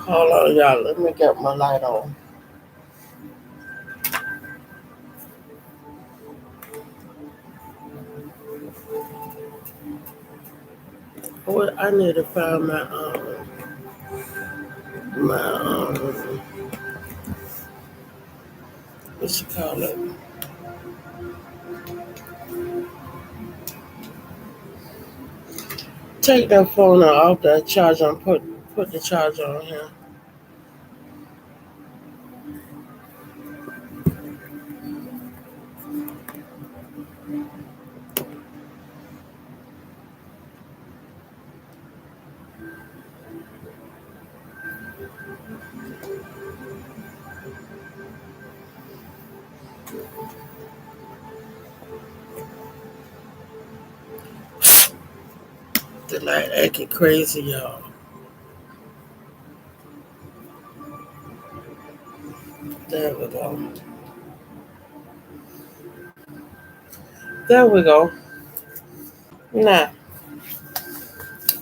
Hold on, y'all. Let me get my light on. What I need to find my what you call it? Take that phone off the charger and put the charger on here. The light acting crazy, y'all. There we go. There we go. Now,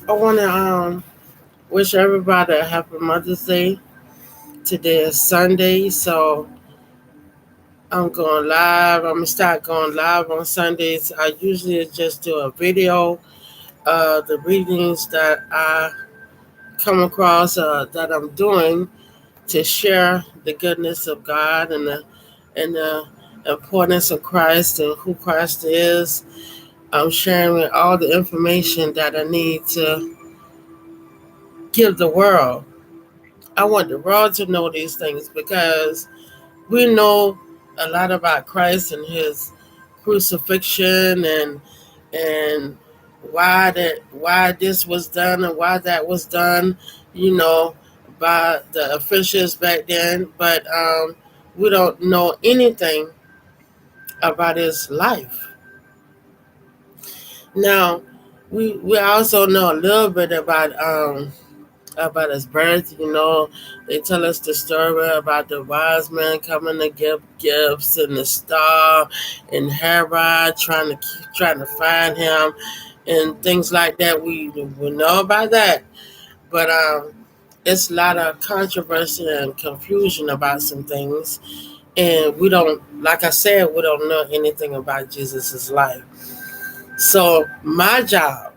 I want to wish everybody a happy Mother's Day. Today is Sunday, so I'm going live. I'm gonna start going live on Sundays. I usually just do a video, the readings that I come across that I'm doing to share the goodness of God and the importance of Christ and who Christ is. I'm sharing all the information that I need to give the world. I want the world to know these things because we know a lot about Christ and his crucifixion and why this was done and why that was done, you know, by the officials back then, but we don't know anything about his life. Now, we also know a little bit about his birth. You know, they tell us the story about the wise men coming to give gifts and the star and Herod trying to find him and things like that. We know about that, but it's a lot of controversy and confusion about some things, and we don't, like I said, we don't know anything about Jesus's life. So my job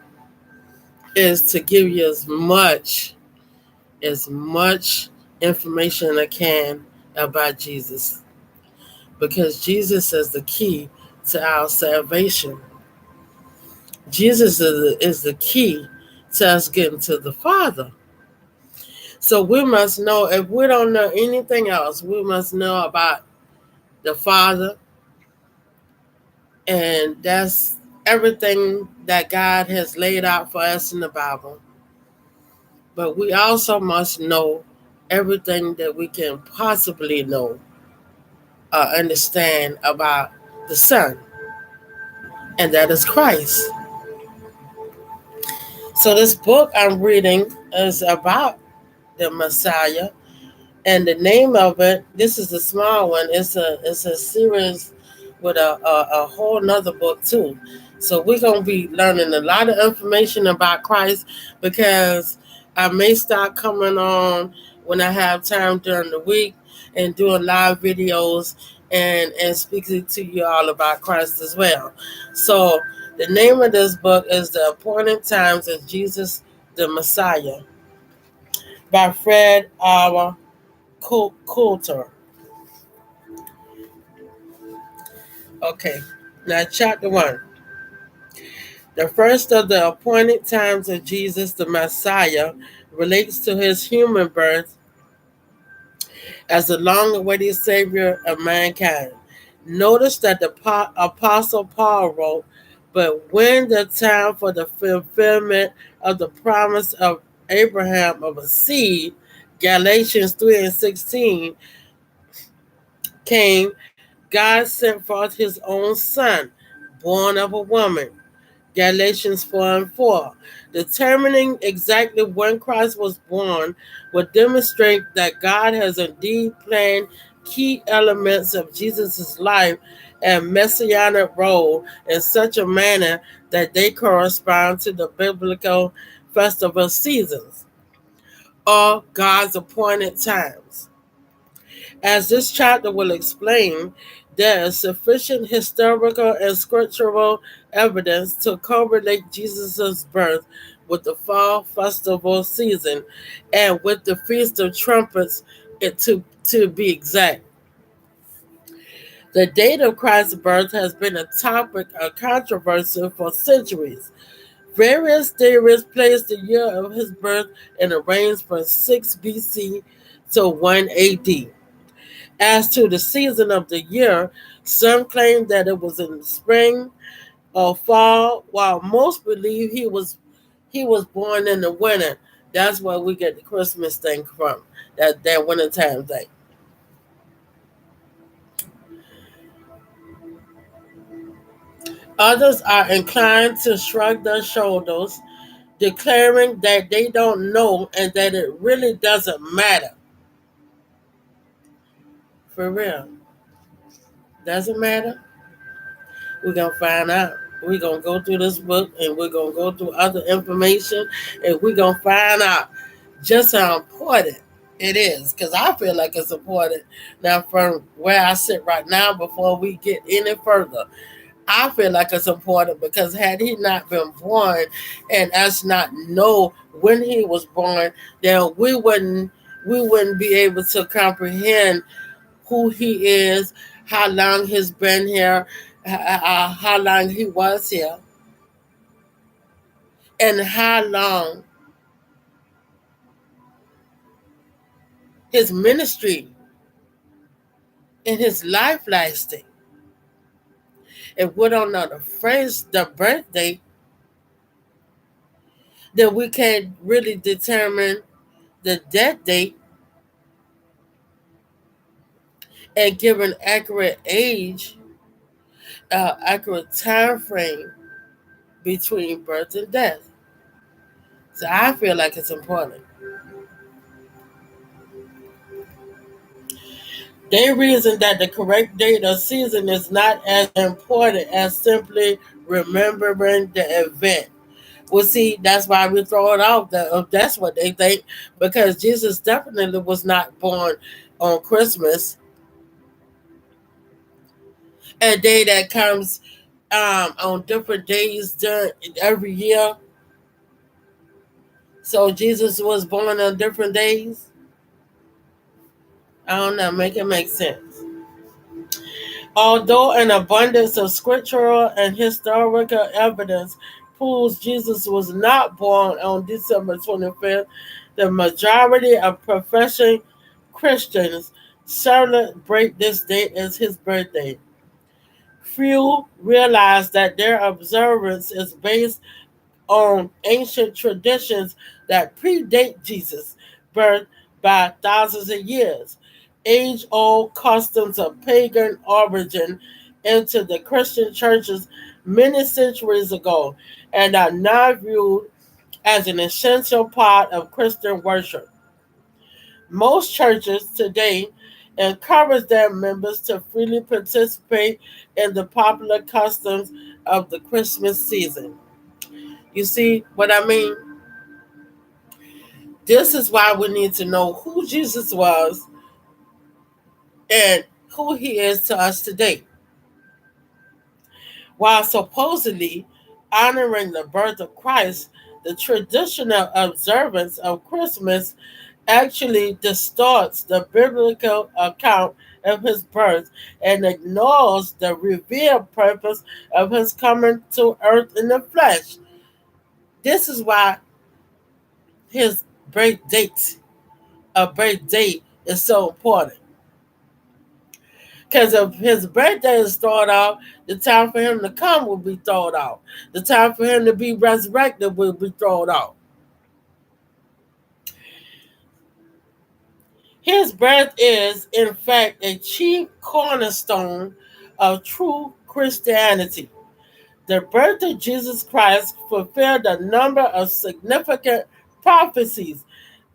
is to give you as much information as I can about Jesus, because Jesus is the key to our salvation. Jesus is the key to us getting to the Father. So we must know, if we don't know anything else, we must know about the Father, and that's everything that God has laid out for us in the Bible. But we also must know everything that we can possibly know or understand about the Son, and that is Christ. So this book I'm reading is about the Messiah, and the name of it. This is a small one. It's a series with a whole nother book too. So we're gonna be learning a lot of information about Christ, because I may start coming on when I have time during the week and doing live videos and speaking to you all about Christ as well. So the name of this book is The Appointed Times of Jesus the Messiah by Fred R. Coulter. Okay, now chapter 1. The first of the appointed times of Jesus the Messiah relates to his human birth as the long awaited Savior of mankind. Notice that the Apostle Paul wrote, "But when the time for the fulfillment of the promise of Abraham of a seed," Galatians 3 and 16, came, God sent forth his own Son, born of a woman. Galatians 4 and 4. Determining exactly when Christ was born will demonstrate that God has indeed planned key elements of Jesus' life and messianic role in such a manner that they correspond to the biblical festival seasons or God's appointed times. As this chapter will explain, there is sufficient historical and scriptural evidence to correlate Jesus' birth with the fall festival season and with the Feast of Trumpets, to be exact. The date of Christ's birth has been a topic of controversy for centuries. Various theories place the year of his birth in a range from 6 BC to 1 AD. As to the season of the year, some claim that it was in spring or fall, while most believe he was born in the winter. That's where we get the Christmas thing from. That wintertime thing. Others are inclined to shrug their shoulders, declaring that they don't know and that it really doesn't matter. For real. Doesn't matter. We're gonna find out. We're gonna go through this book and we're gonna go through other information and we're gonna find out just how important it is. Because I feel like it's important. Now, from where I sit right now, before we get any further, I feel like it's important because had he not been born and us not know when he was born, then we wouldn't be able to comprehend who he is, how long he's been here, how long he was here, and how long his ministry and his life lasted. If we don't know the birthday, then we can't really determine the death date and give an accurate age, accurate time frame between birth and death. So I feel like it's important. They reason that the correct date or season is not as important as simply remembering the event. Well, see, that's why we throw it off. That's what they think, because Jesus definitely was not born on Christmas, a day that comes on different days during every year. So Jesus was born on different days. I don't know, make it make sense. Although an abundance of scriptural and historical evidence proves Jesus was not born on December 25th, the majority of professing Christians celebrate this date as his birthday. Few realize that their observance is based on ancient traditions that predate Jesus' birth by thousands of years. Age old customs of pagan origin into the Christian churches many centuries ago and are now viewed as an essential part of Christian worship. Most churches today encourage their members to freely participate in the popular customs of the Christmas season. You see what I mean? This is why we need to know who Jesus was and who he is to us today. While supposedly honoring the birth of Christ, the traditional observance of Christmas actually distorts the biblical account of his birth and ignores the revealed purpose of his coming to earth in the flesh. This is why his birth date, a birthday, is so important. Because if his birthday is thought off, the time for him to come will be thought off. The time for him to be resurrected will be thrown off. His birth is, in fact, a chief cornerstone of true Christianity. The birth of Jesus Christ fulfilled a number of significant prophecies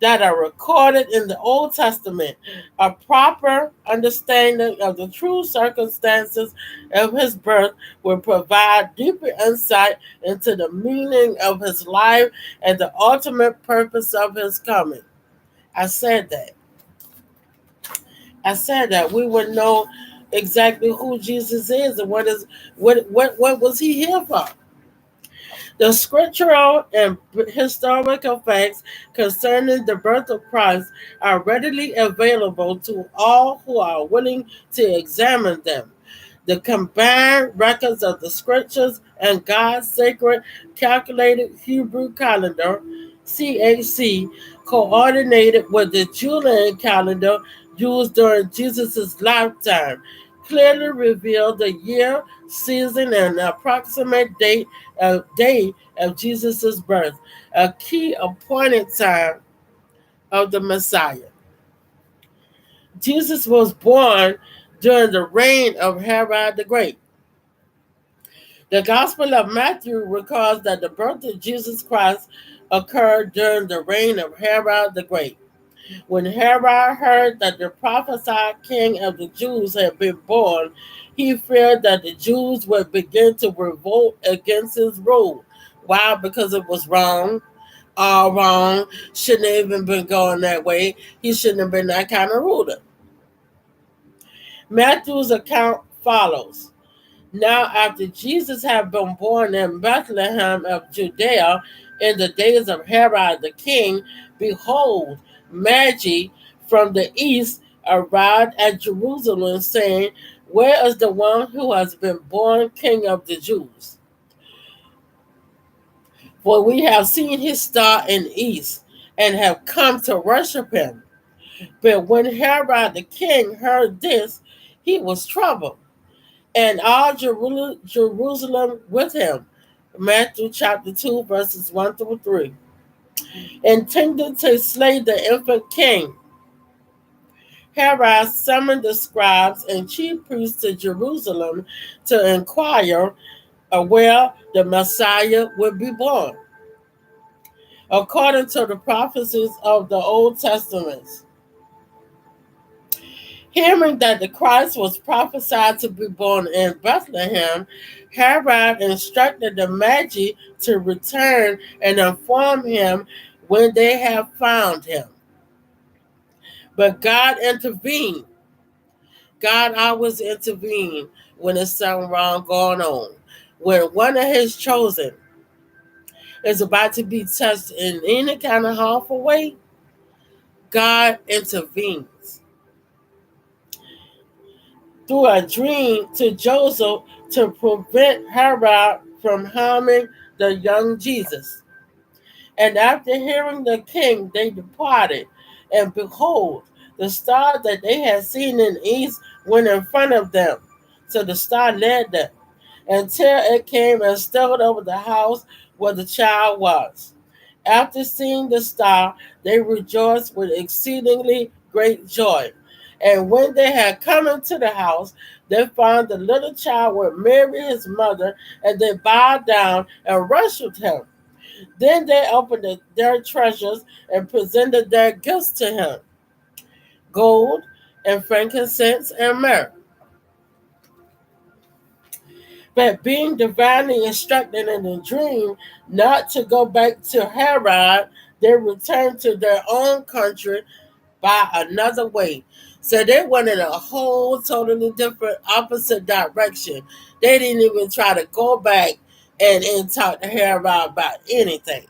that are recorded in the Old Testament. A proper understanding of the true circumstances of his birth will provide deeper insight into the meaning of his life and the ultimate purpose of his coming. I said that. I said that we would know exactly who Jesus is and what was he here for. The scriptural and historical facts concerning the birth of Christ are readily available to all who are willing to examine them. The combined records of the scriptures and God's sacred calculated Hebrew calendar, CAC, coordinated with the Julian calendar used during Jesus' lifetime, clearly reveal the year, season, and approximate day of Jesus' birth, a key appointed time of the Messiah. Jesus was born during the reign of Herod the Great. The Gospel of Matthew records that the birth of Jesus Christ occurred during the reign of Herod the Great. When Herod heard that the prophesied king of the Jews had been born, he feared that the Jews would begin to revolt against his rule. Why? Because it was wrong, all wrong, shouldn't have even been going that way. He shouldn't have been that kind of ruler. Matthew's account follows. Now, after Jesus had been born in Bethlehem of Judea in the days of Herod the king, behold, Magi from the east arrived at Jerusalem, saying, where is the one who has been born King of the Jews? For we have seen his star in the east and have come to worship him. But when Herod the king heard this, he was troubled, and all Jerusalem with him. Matthew chapter 2, verses 1 through 3. Intending to slay the infant king, Herod summoned the scribes and chief priests to Jerusalem to inquire where the Messiah would be born, according to the prophecies of the Old Testament. Hearing that the Christ was prophesied to be born in Bethlehem, Herod instructed the Magi to return and inform him when they have found him. But God intervened. God always intervenes when there's something wrong going on. When one of his chosen is about to be touched in any kind of harmful way, God intervenes through a dream to Joseph to prevent Herod from harming the young Jesus. And after hearing the king, they departed. And behold, the star that they had seen in the east went in front of them. So the star led them until it came and stood over the house where the child was. After seeing the star, they rejoiced with exceedingly great joy. And when they had come into the house, they found the little child with Mary his mother, and they bowed down and worshipped him. Then they opened their treasures and presented their gifts to him: gold and frankincense and myrrh. But being divinely instructed in a dream not to go back to Herod, they returned to their own country by another way. So they went in a whole totally different opposite direction. They didn't even try to go back and talk to Herod about anything.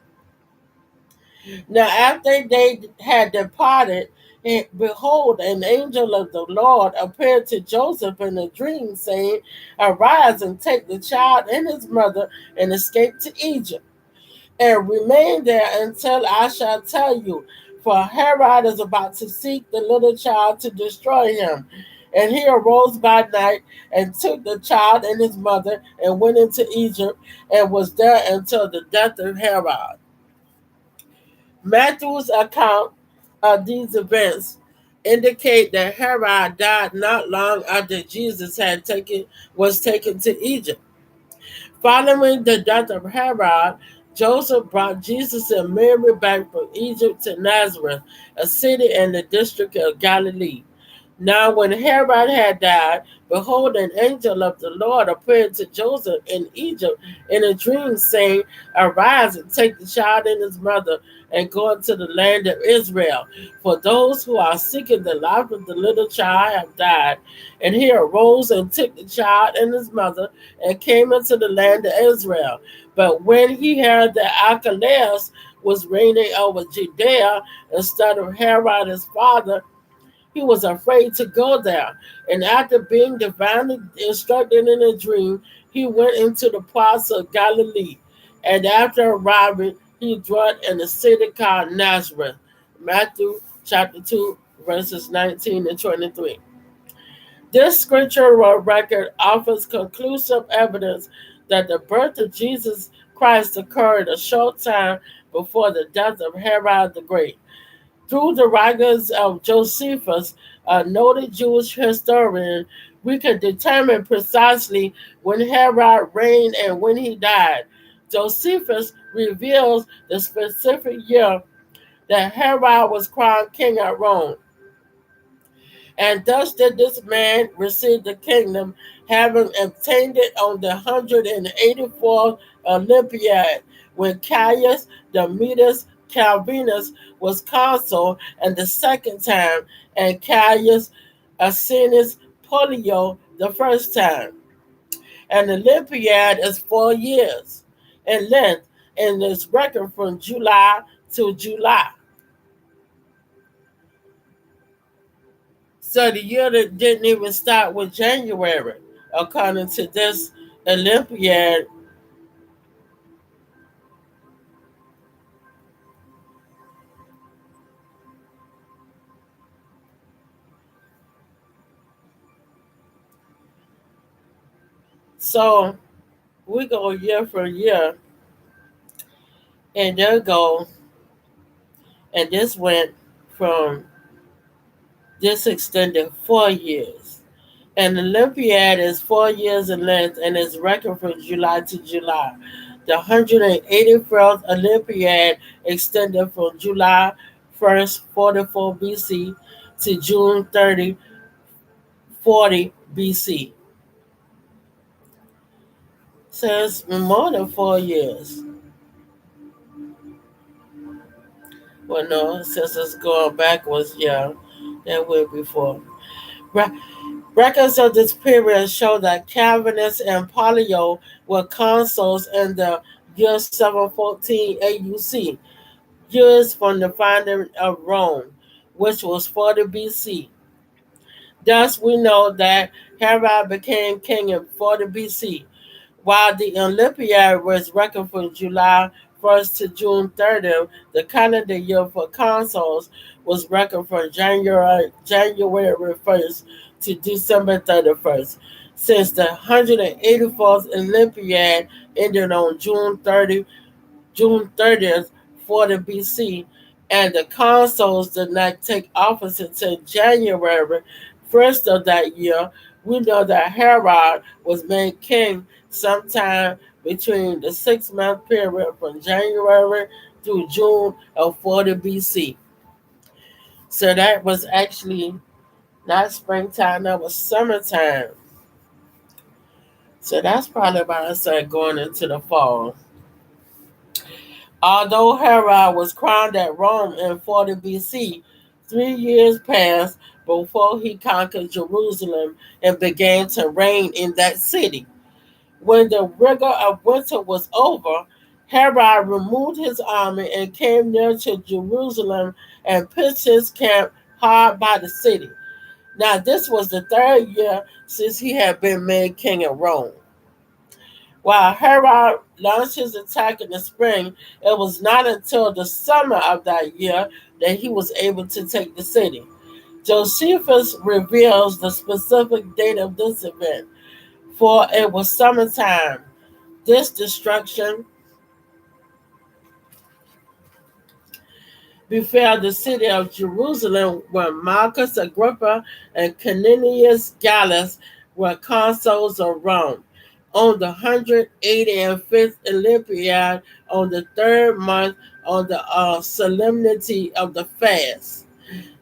Now, after they had departed, and behold, an angel of the Lord appeared to Joseph in a dream, saying, arise and take the child and his mother and escape to Egypt, and remain there until I shall tell you. For Herod is about to seek the little child to destroy him. And he arose by night and took the child and his mother and went into Egypt and was there until the death of Herod. Matthew's account of these events indicate that Herod died not long after Jesus was taken to Egypt. Following the death of Herod, Joseph brought Jesus and Mary back from Egypt to Nazareth, a city in the district of Galilee. Now, when Herod had died, behold, an angel of the Lord appeared to Joseph in Egypt in a dream, saying, Arise and take the child and his mother and go into the land of Israel. For those who are seeking the life of the little child have died. And he arose and took the child and his mother and came into the land of Israel. But when he heard that Archelaus was reigning over Judea instead of Herod his father, he was afraid to go there, and after being divinely instructed in a dream, he went into the parts of Galilee. And after arriving, he dwelt in a city called Nazareth. Matthew chapter 2, verses 19 and 23. This scriptural record offers conclusive evidence that the birth of Jesus Christ occurred a short time before the death of Herod the Great. Through the writings of Josephus, a noted Jewish historian, we can determine precisely when Herod reigned and when he died. Josephus reveals the specific year that Herod was crowned king at Rome. And thus did this man receive the kingdom, having obtained it on the 184th Olympiad, when Caius Domitius Calvinus was consul, and the second time, and Caius Asinius Pollio the first time. An Olympiad is 4 years in length and is reckoned from July to July. So the year that didn't even start with January, according to this Olympiad. So we go year for year, and they go, and this went from this extended 4 years. An Olympiad is 4 years in length and is reckoned from July to July. The 181st Olympiad extended from July 1st, 44 BC to June 30, 40 BC. So it's more than 4 years. Well, no, since it's going backwards, yeah, that way before. Re- Records of this period show that Calvinus and Pollio were consuls in the year 714 AUC, years from the founding of Rome, which was 40 BC. Thus, we know that Herod became king in 40 BC, while the Olympiad was reckoned from July 1st to June 30th. The calendar year for consuls was reckoned from January 1st to December 31st. Since the 184th Olympiad ended on June 30th, 40 BC, and the consuls did not take office until January 1st of that year, we know that Herod was made king sometime between the 6 month period from January through June of 40 BC. So that was actually not springtime, that was summertime. So that's probably about I said going into the fall. Although Herod was crowned at Rome in 40 BC, 3 years passed before he conquered Jerusalem and began to reign in that city. When the rigor of winter was over, Herod removed his army and came near to Jerusalem and pitched his camp hard by the city. Now, this was the third year since he had been made king of Rome. While Herod launched his attack in the spring, it was not until the summer of that year that he was able to take the city. Josephus reveals the specific date of this event, for it was summertime. This destruction befell the city of Jerusalem when Marcus Agrippa and Cornelius Gallus were consuls of Rome. on the 185th Olympiad on the third month on the solemnity of the fast.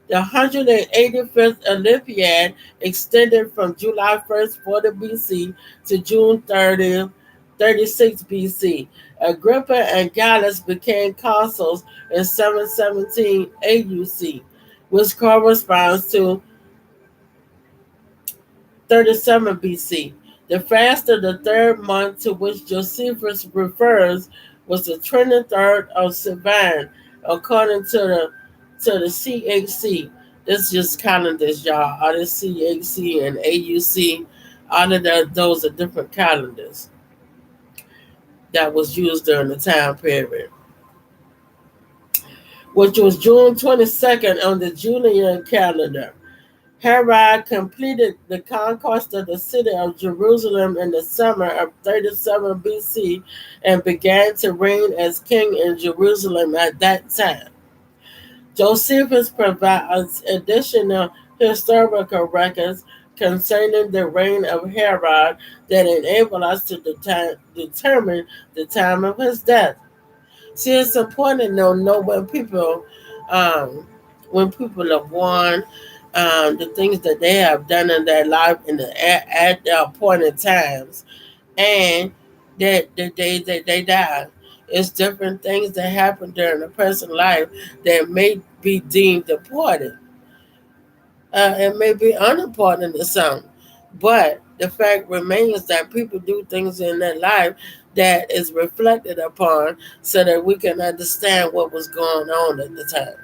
The 185th Olympiad extended from July 1st, 40 BC to June 30th, 36 BC. Agrippa and Gallus became consuls in 717 AUC, which corresponds to 37 BC. The fast of the third month to which Josephus refers was the 23rd of Sivan, according to the CHC. This just calendars, y'all. All the CHC and AUC, all of those are different calendars that was used during the time period, which was June 22nd on the Julian calendar. Herod completed the conquest of the city of Jerusalem in the summer of 37 BC and began to reign as king in Jerusalem at that time. Josephus provides additional historical records concerning the reign of Herod that enable us to determine the time of his death. See, it's important to know um, when people are born, the things that they have done in their life at the appointed times, and that the days that they die. It's different things that happen during a person's life that may be deemed important. It may be unimportant to some, but the fact remains that people do things in their life that is reflected upon so that we can understand what was going on at the time.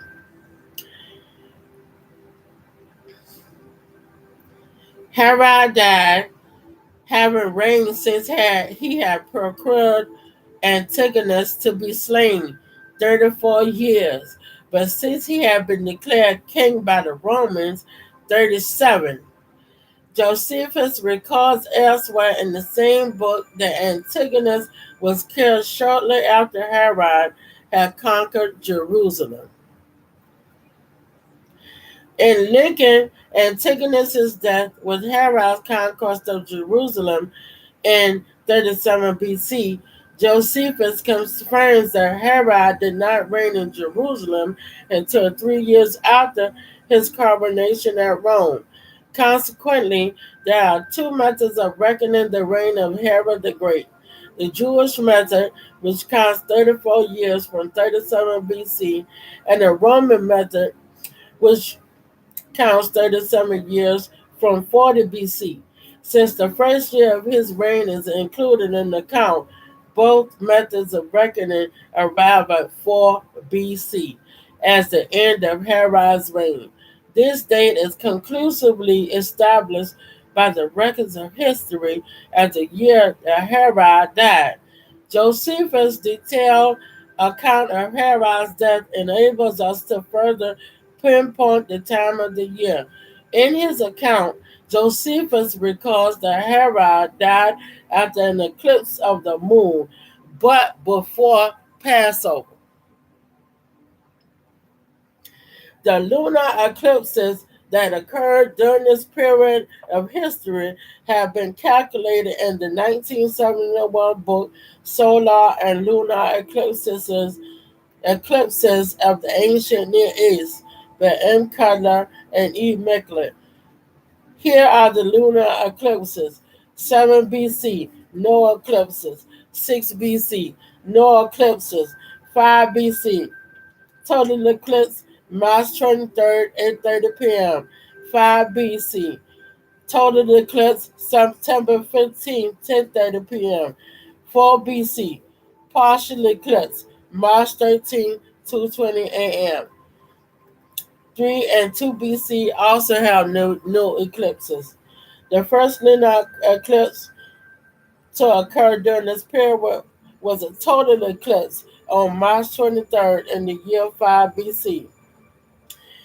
Herod died, having reigned since he had procured Antigonus to be slain 34 years, but since he had been declared king by the Romans 37. Josephus records elsewhere in the same book that Antigonus was killed shortly after Herod had conquered Jerusalem. In linking Antigonus's death with Herod's conquest of Jerusalem in 37 BC, Josephus confirms that Herod did not reign in Jerusalem until 3 years after his coronation at Rome. Consequently, there are two methods of reckoning the reign of Herod the Great. The Jewish method, which counts 34 years from 37 BC, and the Roman method, which counts 37 years from 40 BC. Since the first year of his reign is included in the count, both methods of reckoning arrive at 4 BC as the end of Herod's reign. This date is conclusively established by the records of history as the year that Herod died. Josephus' detailed account of Herod's death enables us to further pinpoint the time of the year. In his account, Josephus records that Herod died after an eclipse of the moon, but before Passover. The lunar eclipses that occurred during this period of history have been calculated in the 1971 book Solar and Lunar Eclipses of the Ancient Near East by M. Cutler and E. Micklet. Here are the lunar eclipses: 7 BC, no eclipses; 6 BC, no eclipses; 5 BC, total eclipse March 23rd, 8:30 p.m. 5 BC, total eclipse September 15th, 10:30 p.m. 4 BC, partial eclipse March 13th, 2:20 a.m. 3 and 2 BC also have no eclipses. The first lunar eclipse to occur during this period was a total eclipse on March 23rd in the year 5 BC.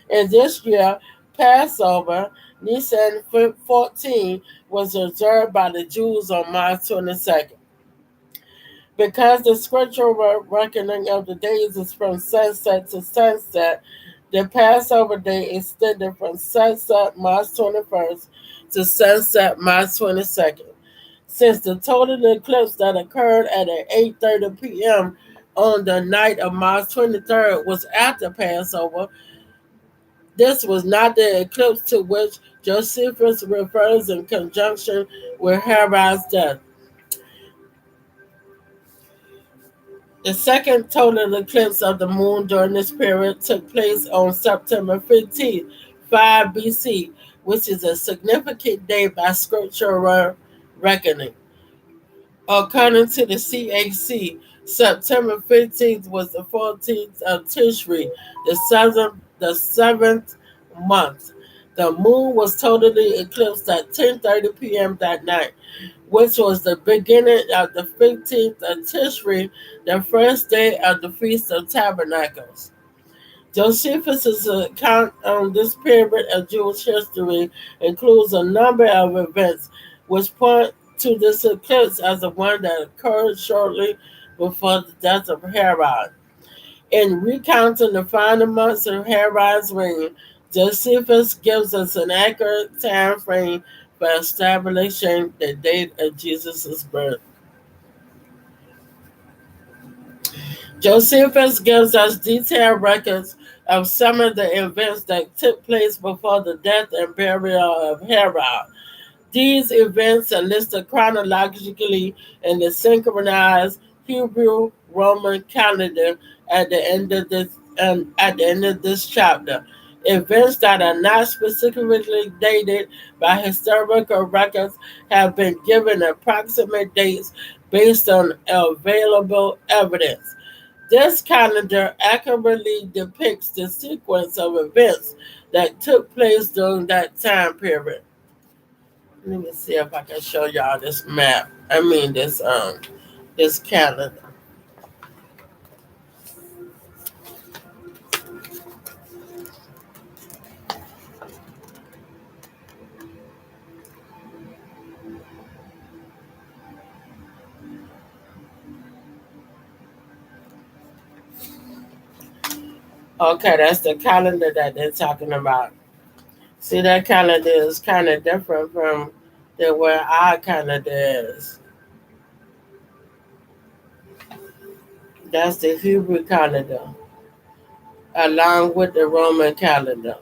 In this year, Passover, Nisan 14, was observed by the Jews on March 22nd. Because the scriptural reckoning of the days is from sunset to sunset, the Passover day extended from sunset March 21st to sunset March 22nd. since the total eclipse that occurred at 8:30 p.m. on the night of March 23rd was after Passover. This was not the eclipse to which Josephus refers in conjunction with Herod's death. The second total eclipse of the moon during this period took place on September 15th, 5 BC, which is a significant day by scriptural reckoning. According to the CAC, September 15th was the 14th of Tishri, the seventh month. The moon was totally eclipsed at 10:30 p.m. that night, which was the beginning of the 15th of Tishri, the first day of the Feast of Tabernacles. Josephus' account on this period of Jewish history includes a number of events which point to this eclipse as the one that occurred shortly before the death of Herod. In recounting the final months of Herod's reign, Josephus gives us an accurate time frame for establishing the date of Jesus' birth. Josephus gives us detailed records of some of the events that took place before the death and burial of Herod. These events are listed chronologically in the synchronized Hebrew Roman calendar at the end of this chapter. Events that are not specifically dated by historical records have been given approximate dates based on available evidence. This calendar accurately depicts the sequence of events that took place during that time period. Let me see if I can show y'all this map. I mean this calendar. Okay, that's the calendar that they're talking about. See, that calendar is kind of different from the where our calendar is. That's the Hebrew calendar, along with the Roman calendar.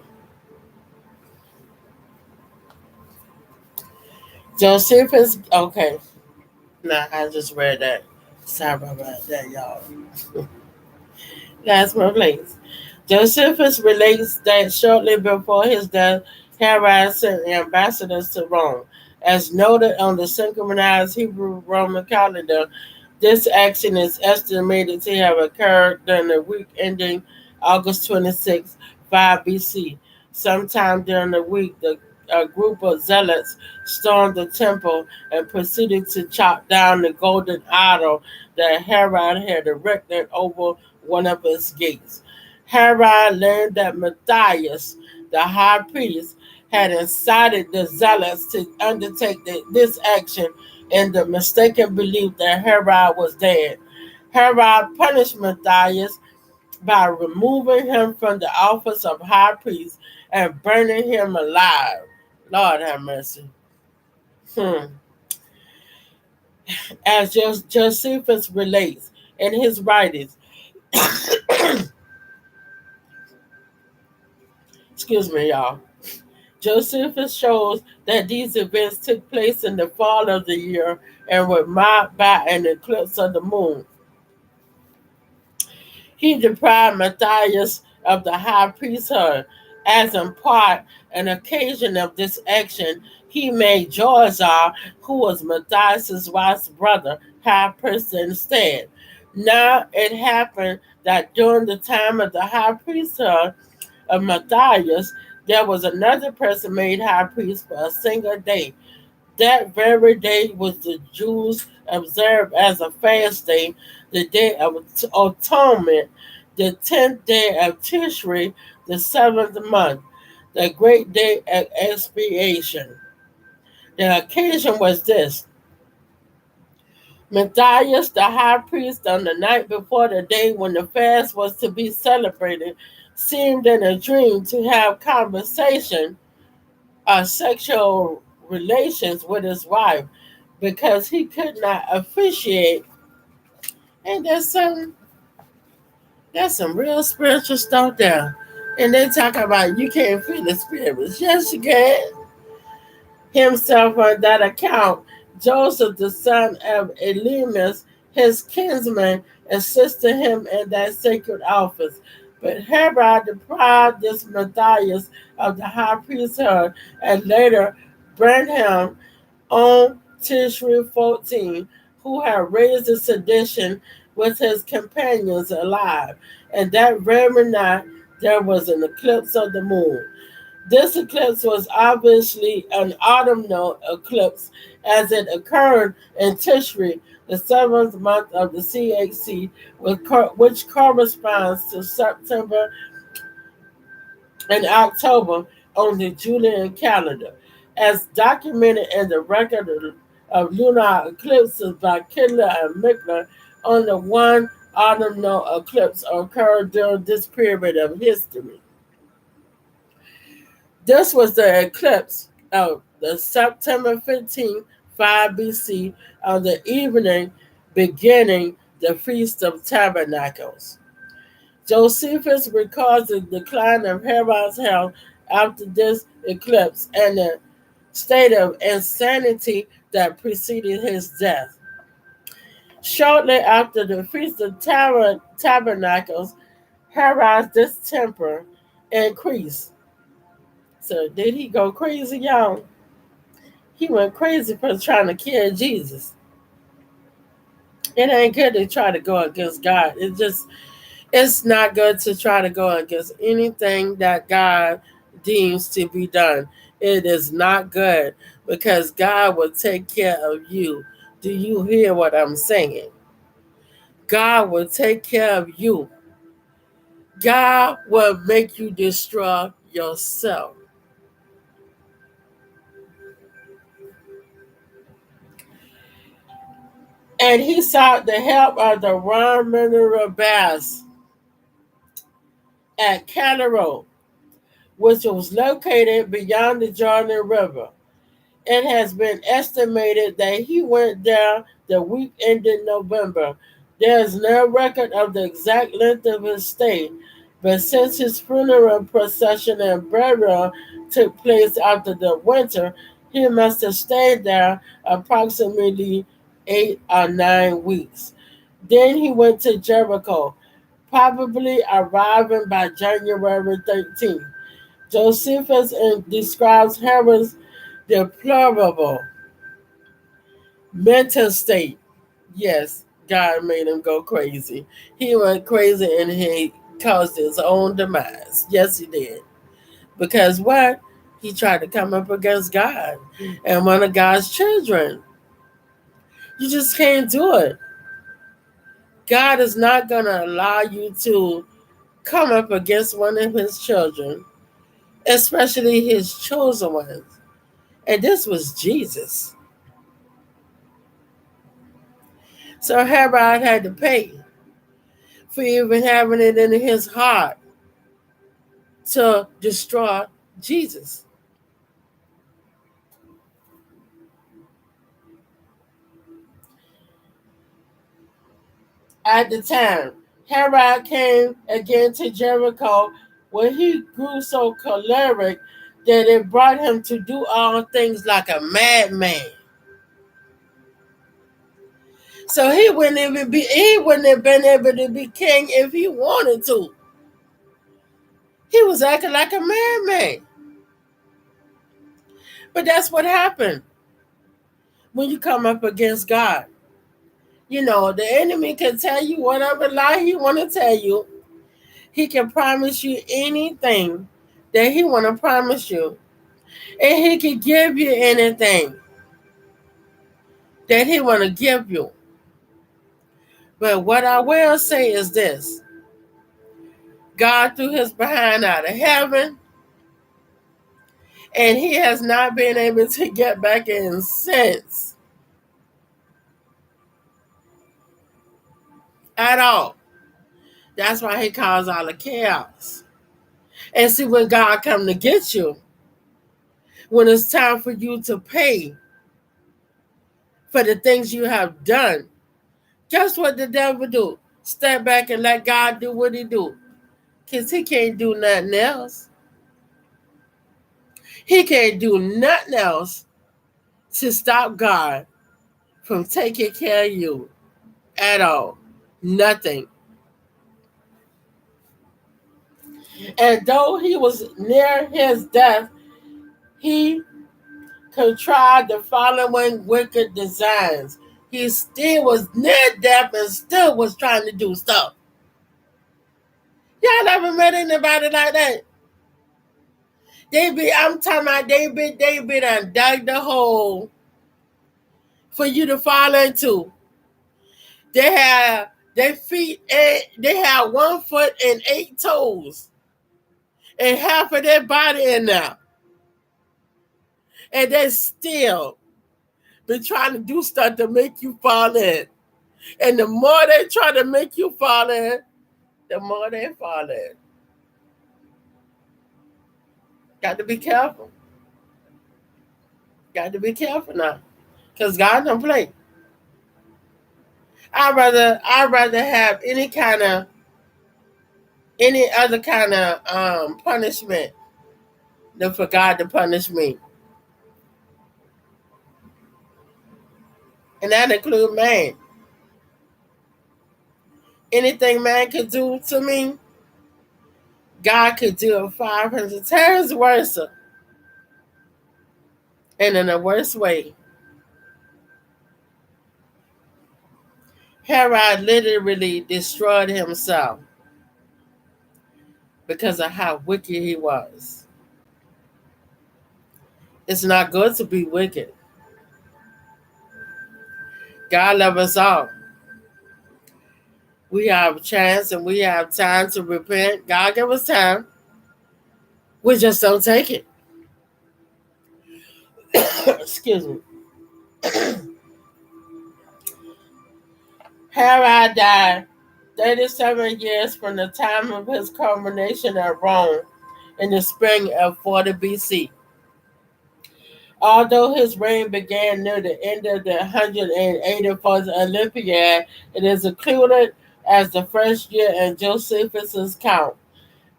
Josephus, okay. Nah, I just read that. Sorry about that, y'all. Last one, please. Josephus relates that shortly before his death, Herod sent ambassadors to Rome. As noted on the synchronized Hebrew Roman calendar, this action is estimated to have occurred during the week ending August 26, 5 BC. Sometime during the week, a group of zealots stormed the temple and proceeded to chop down the golden idol that Herod had erected over one of its gates. Herod learned that Matthias, the high priest, had incited the zealots to undertake this action in the mistaken belief that Herod was dead. Herod punished Matthias by removing him from the office of high priest and burning him alive. Lord have mercy. Hmm. As Josephus relates in his writings, excuse me, y'all. Josephus shows that these events took place in the fall of the year and were marked by an eclipse of the moon. He deprived Matthias of the high priesthood, as in part an occasion of this action. He made Joazar, who was Matthias's wife's brother, high priest instead. Now it happened that during the time of the high priesthood of Matthias, there was another person made high priest for a single day. That very day was the Jews observed as a fast day, the day of atonement, the 10th day of Tishri, the seventh month, the great day of expiation. The occasion was this: Matthias, the high priest, on the night before the day when the fast was to be celebrated, seemed in a dream to have conversation, sexual relations with his wife. because he could not appreciate. And that's some real spiritual stuff there. And they talk about you can't feel the spirits. Yes, you can. Himself on that account, Joseph, the son of Elimas, his kinsman, assisted him in that sacred office. But Herod deprived this Matthias of the high priesthood and later burned him on Tishri 14, who had raised a sedition with his companions alive. And that very night there was an eclipse of the moon. This eclipse was obviously an autumnal eclipse as it occurred in Tishri, the seventh month of the CHC, which corresponds to September and October on the Julian calendar, as documented in the record of lunar eclipses by Kindler and Mickler. Only one autumnal eclipse occurred during this period of history. This was the eclipse of the September 15, 5 BC, on the evening beginning the Feast of Tabernacles. Josephus records the decline of Herod's health after this eclipse and the state of insanity that preceded his death. Shortly after the Feast of Tabernacles, Herod's distemper increased. So did he go crazy, y'all? He went crazy for trying to kill Jesus. It ain't good to try to go against God. It's not good to try to go against anything that God deems to be done. It is not good because God will take care of you. Do you hear what I'm saying? God will take care of you. God will make you destroy yourself. And he sought the help of the Roman rabbis at Cairo, which was located beyond the Jordan River. It has been estimated that he went there the week ending November. There is no record of the exact length of his stay, but since his funeral procession and burial took place after the winter, he must have stayed there approximately 8 or 9 weeks. Then he went to Jericho, probably arriving by January 13th. Josephus describes Herod's deplorable mental state. Yes, God made him go crazy. He went crazy and he caused his own demise. Yes, he did. Because what? He tried to come up against God and one of God's children. You just can't do it. God is not going to allow you to come up against one of his children, especially his chosen ones. And this was Jesus. So Herod had to pay for even having it in his heart to destroy Jesus. At the time, Herod came again to Jericho where he grew so choleric that it brought him to do all things like a madman. So he wouldn't have been able to be king if he wanted to. He was acting like a madman. But that's what happened when you come up against God. You know, the enemy can tell you whatever lie he want to tell you. He can promise you anything that he want to promise you. And he can give you anything that he want to give you. But what I will say is this. God threw his behind out of heaven, and he has not been able to get back in since at all. That's why he caused all the chaos. And see, when God come to get you, when it's time for you to pay for the things you have done. Guess what the devil do? Step back and let God do what he do. Because he can't do nothing else. He can't do nothing else to stop God from taking care of you at all. Nothing. And though he was near his death, he contrived the following wicked designs. He still was near death and still was trying to do stuff. Y'all never met anybody like that? I'm talking about they be done dug the hole for you to fall into. They have their feet, they have 1 foot and 8 toes, and half of their body in there. And they still been trying to do stuff to make you fall in. And the more they try to make you fall in, the more they fall in. Got to be careful. Got to be careful now. Because God don't play. I'd rather have any other kind of punishment than for God to punish me. And that includes man. Anything man could do to me, God could do it 500 times worse. And in a worse way. Herod literally destroyed himself because of how wicked he was. It's not good to be wicked. God loves us all. We have a chance and we have time to repent. God give us time. We just don't take it. Excuse me. Herod died 37 years from the time of his coronation at Rome in the spring of 40 BC. Although his reign began near the end of the 184th Olympiad, it is included as the first year in Josephus' count.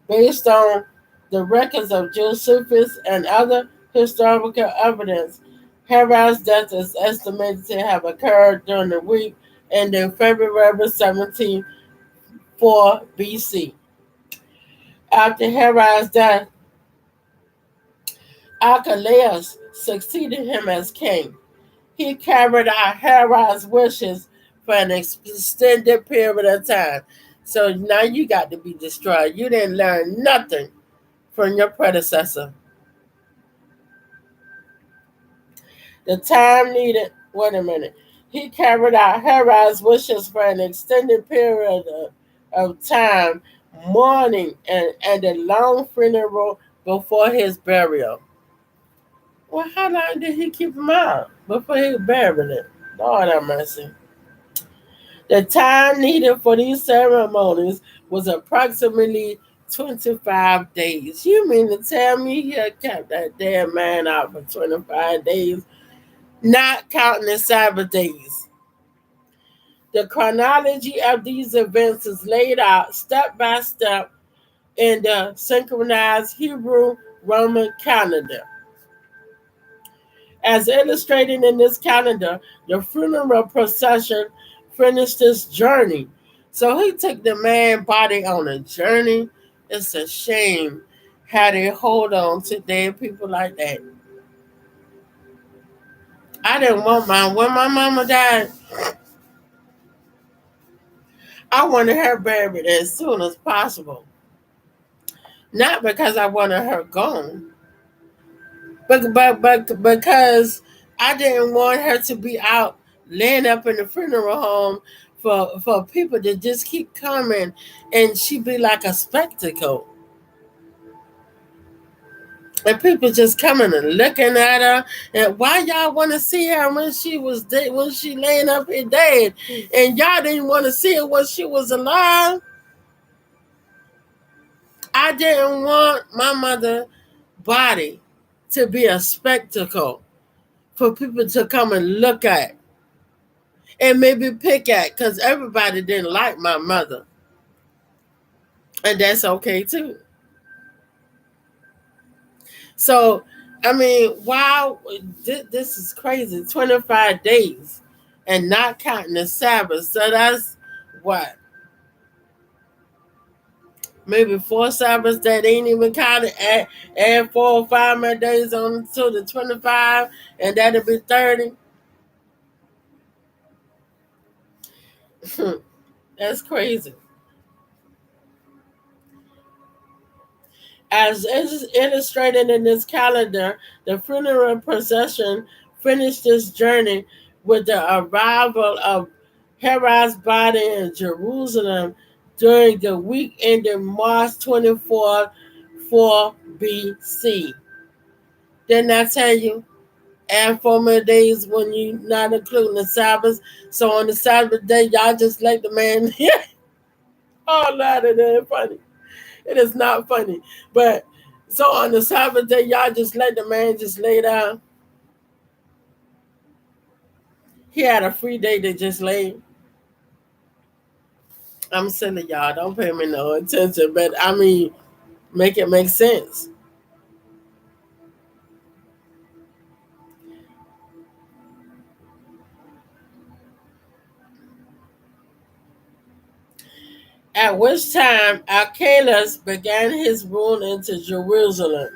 Based on the records of Josephus and other historical evidence, Herod's death is estimated to have occurred during the week ending February 17, 4 BC. After Herod's death, Archelaus succeeded him as king. He carried out Herod's wishes for an extended period of time. So now you got to be destroyed. You didn't learn nothing from your predecessor. The time needed, wait a minute. He carried out Herod's wishes for an extended period of time, mourning and a long funeral before his burial. Well, how long did he keep him out before he buried him? Lord have mercy. The time needed for these ceremonies was approximately 25 days. You mean to tell me he had kept that damn man out for 25 days, not counting the Sabbath days? The chronology of these events is laid out step by step in the synchronized Hebrew Roman calendar. As illustrated in this calendar, the funeral procession finished this journey. So he took the man's body on a journey. It's a shame how they hold on to dead people like that. I didn't want mine. When my mama died, I wanted her buried as soon as possible. Not because I wanted her gone, but because I didn't want her to be out laying up in the funeral home for people to just keep coming and she be like a spectacle. And people just coming and looking at her. And why y'all want to see her when she was dead, when she laying up here dead, and y'all didn't want to see her when she was alive? I didn't want my mother's body to be a spectacle for people to come and look at. and maybe pick at, because everybody didn't like my mother, and that's okay too. So, I mean, wow, this is crazy. 25 days and not counting the Sabbath. So that's what? Maybe four Sabbaths that ain't even counted. Add 4 or 5 more days on to the 25, and that'll be 30. That's crazy. As is illustrated in this calendar, the funeral procession finished this journey with the arrival of Herod's body in Jerusalem during the week ending March 24th, 4 BC. Didn't I tell you? Add 4 more days when you not including the Sabbath. So on the Sabbath day, y'all just let the man. Oh, Lord, it ain't funny. It is not funny. But so on the Sabbath day, y'all just let the man just lay down. He had a free day to just lay. I'm silly, y'all. Don't pay me no attention. But I mean, make it make sense. At which time Archelaus began his rule into Jerusalem.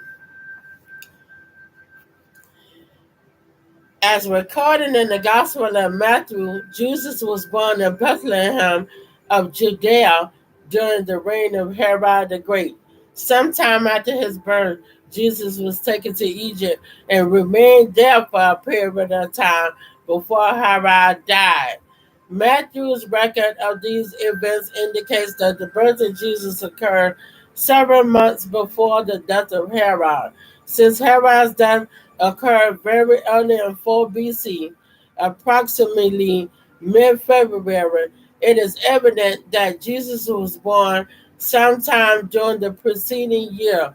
As recorded in the Gospel of Matthew, Jesus was born in Bethlehem of Judea during the reign of Herod the Great. Sometime after his birth, Jesus was taken to Egypt and remained there for a period of time before Herod died. Matthew's record of these events indicates that the birth of Jesus occurred several months before the death of Herod. Since Herod's death occurred very early in 4 BC, approximately mid February, it is evident that Jesus was born sometime during the preceding year.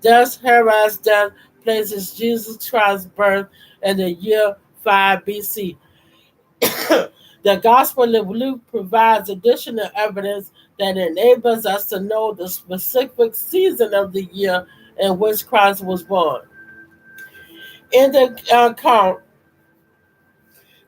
Thus, Herod's death places Jesus Christ's birth in the year 5 BC. The Gospel of Luke provides additional evidence that enables us to know the specific season of the year in which Christ was born. In the account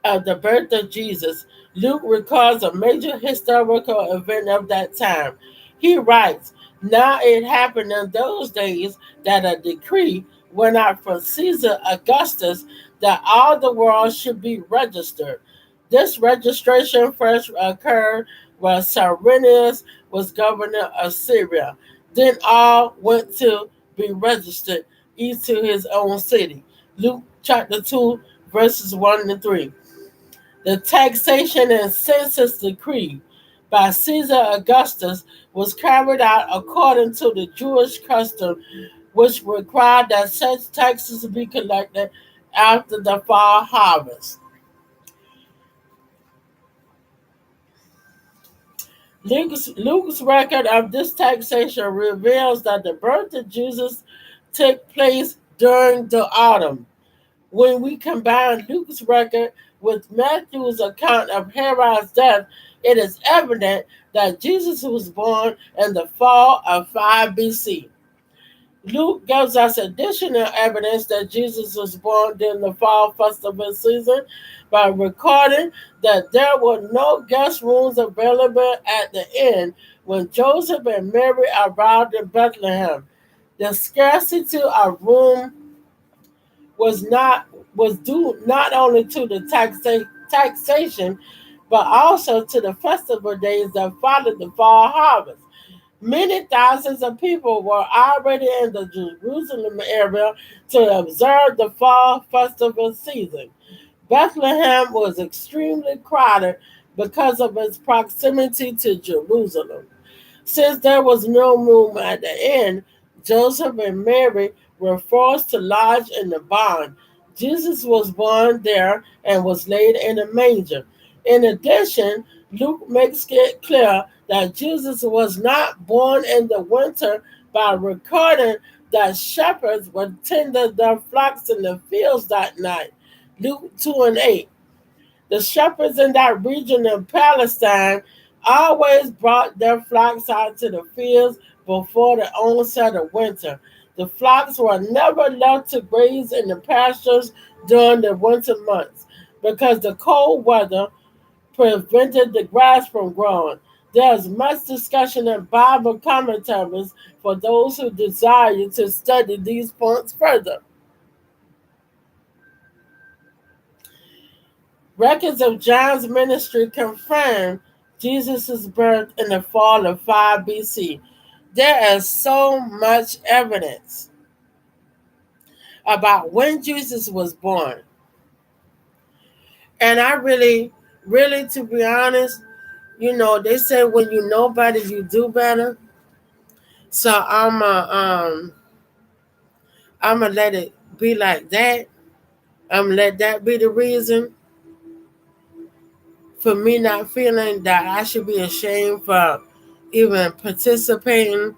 of the birth of Jesus, Luke records a major historical event of that time. He writes, "Now it happened in those days that a decree went out from Caesar Augustus that all the world should be registered. This registration first occurred when Cyrenius was governor of Syria. Then all went to be registered, each to his own city." Luke chapter 2, verses 1 to 3. The taxation and census decree by Caesar Augustus was carried out according to the Jewish custom, which required that such taxes be collected after the fall harvest. Luke's record of this taxation reveals that the birth of Jesus took place during the autumn. When we combine Luke's record with Matthew's account of Herod's death, it is evident that Jesus was born in the fall of 5 BC. Luke gives us additional evidence that Jesus was born during the fall festival season by recording that there were no guest rooms available at the inn when Joseph and Mary arrived in Bethlehem. The scarcity of room was due not only to the taxation, but also to the festival days that followed the fall harvest. Many thousands of people were already in the Jerusalem area to observe the fall festival season. Bethlehem was extremely crowded because of its proximity to Jerusalem. Since there was no room at the inn, Joseph and Mary were forced to lodge in the barn. Jesus was born there and was laid in a manger. In addition, Luke makes it clear that Jesus was not born in the winter by recording that shepherds would tend their flocks in the fields that night. Luke 2 and 8. The shepherds in that region of Palestine always brought their flocks out to the fields before the onset of winter. The flocks were never left to graze in the pastures during the winter months because the cold weather prevented the grass from growing. There is much discussion in Bible commentaries for those who desire to study these points further. Records of John's ministry confirm Jesus' birth in the fall of 5 BC. There is so much evidence about when Jesus was born. And I really, to be honest, they say when you know better, you do better. So I'm gonna let it be like that. I'm gonna let that be the reason for me not feeling that I should be ashamed for even participating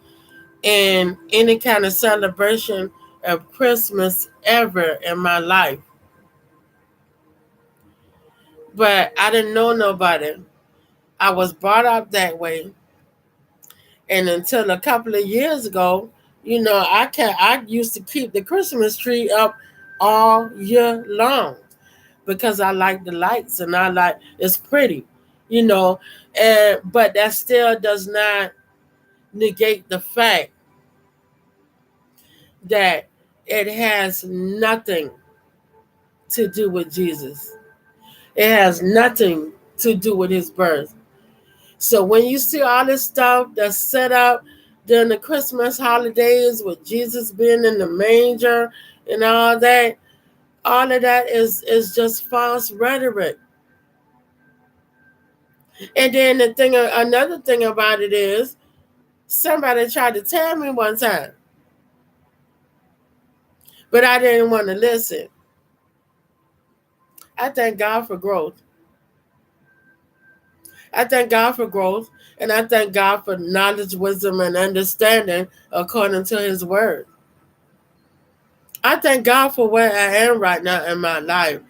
in any kind of celebration of Christmas ever in my life. But I didn't know nobody. I was brought up that way. And until a couple of years ago, I used to keep the Christmas tree up all year long because I like the lights and I like it's pretty, you know. And but that still does not negate the fact that it has nothing to do with Jesus. It has nothing to do with his birth. So when you see all this stuff that's set up during the Christmas holidays with Jesus being in the manger and all of that is just false rhetoric. And then another thing about it is somebody tried to tell me one time, but I didn't want to listen. I thank God for growth. I thank God for growth, and I thank God for knowledge, wisdom, and understanding according to his word. I thank God for where I am right now in my life.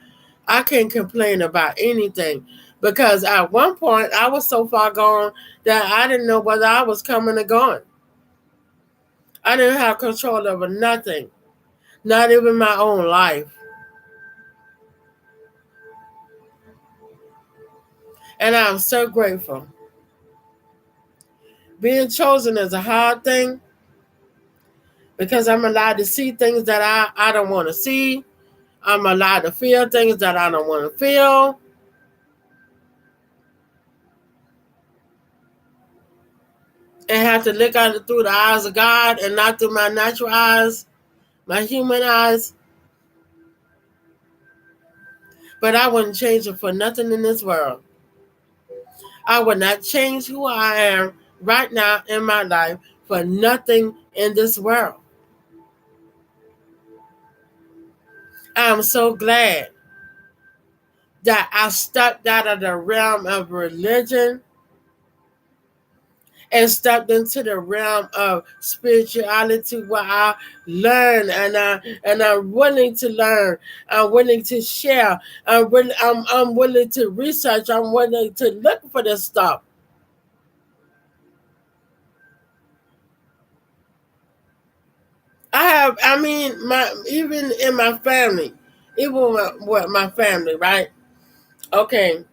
I can't complain about anything because at one point I was so far gone that I didn't know whether I was coming or going. I didn't have control over nothing, not even my own life. And I'm so grateful. Being chosen is a hard thing because I'm allowed to see things that I don't want to see. I'm allowed to feel things that I don't want to feel. And have to look at it through the eyes of God and not through my natural eyes, my human eyes. But I wouldn't change it for nothing in this world. I would not change who I am right now in my life for nothing in this world. I'm so glad that I stepped out of the realm of religion and stepped into the realm of spirituality where I learn and I'm willing to learn. I'm willing to share. I'm willing to research. I'm willing to look for this stuff. Even in my family, even with my family, right? Okay,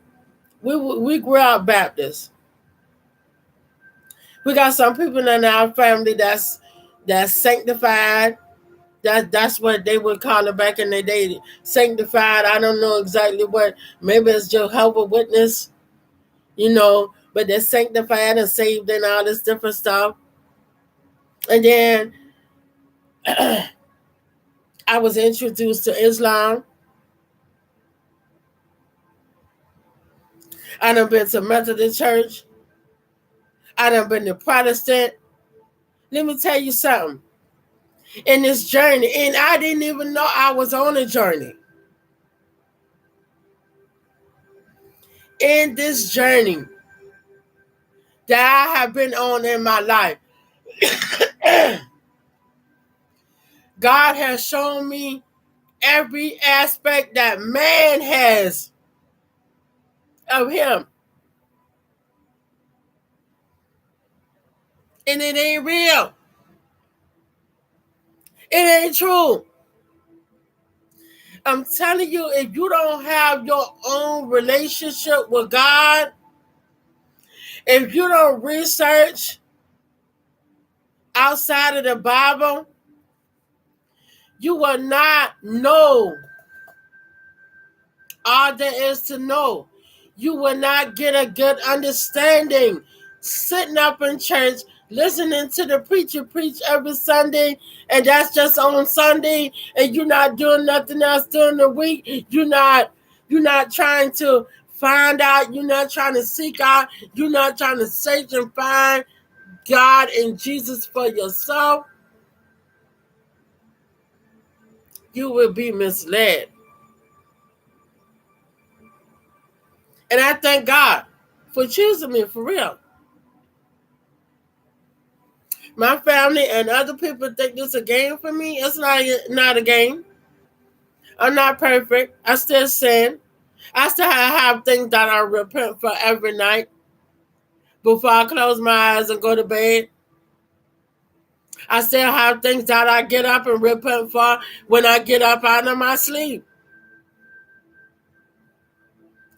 we grew up Baptist. We got some people in our family that's sanctified. That's what they would call it back in the day, sanctified. I don't know exactly what. Maybe it's Jehovah Witness, but they're sanctified and saved and all this different stuff. And then I was introduced to Islam. I done been to Methodist Church. I done been to Protestant. Let me tell you something. In this journey, and I didn't even know I was on a journey. In this journey that I have been on in my life, God has shown me every aspect that man has of him. And it ain't real. It ain't true. I'm telling you, if you don't have your own relationship with God, if you don't research outside of the Bible, you will not know all there is to know. You will not get a good understanding sitting up in church, listening to the preacher preach every Sunday, and that's just on Sunday, and you're not doing nothing else during the week. You're not trying to find out, you're not trying to seek out, you're not trying to search and find God and Jesus for yourself. You will be misled. And I thank God for choosing me, for real. My family and other people think this is a game for me. It's not a game. I'm not perfect. I still sin. I still have things that I repent for every night before I close my eyes and go to bed. I still have things that I get up and repent for when I get up out of my sleep.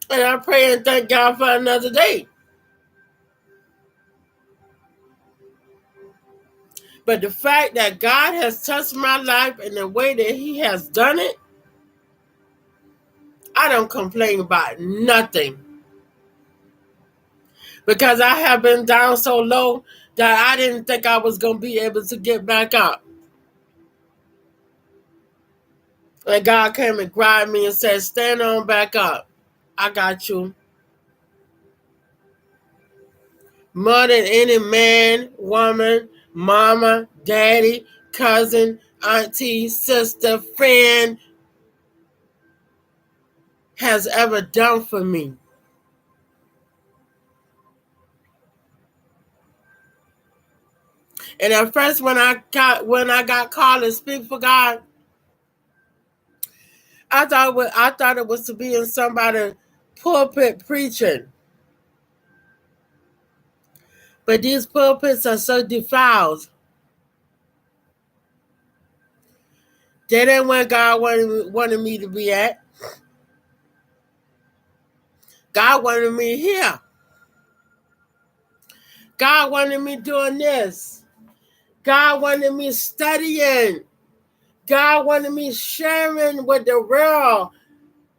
And I pray and thank God for another day. But the fact that God has touched my life in the way that He has done it, I don't complain about nothing. Because I have been down so low that I didn't think I was going to be able to get back up. And God came and grabbed me and said, stand on back up. I got you. More than any man, woman, mama, daddy, cousin, auntie, sister, friend has ever done for me. And at first, when I got called to speak for God, I thought it was to be in somebody's pulpit preaching. But these pulpits are so defiled. That ain't where God wanted me to be at. God wanted me here. God wanted me doing this. God wanted me studying. God wanted me sharing with the world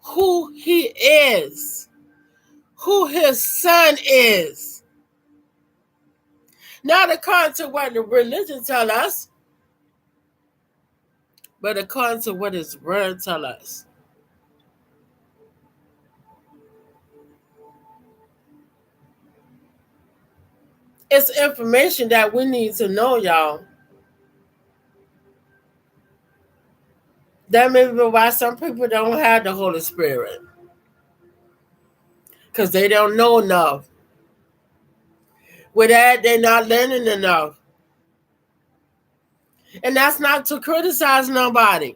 who He is, who His Son is. Not according to what the religion tell us, but according to what His Word tell us. It's information that we need to know, y'all. That may be why some people don't have the Holy Spirit. Because they don't know enough. With that, they're not learning enough. And that's not to criticize nobody.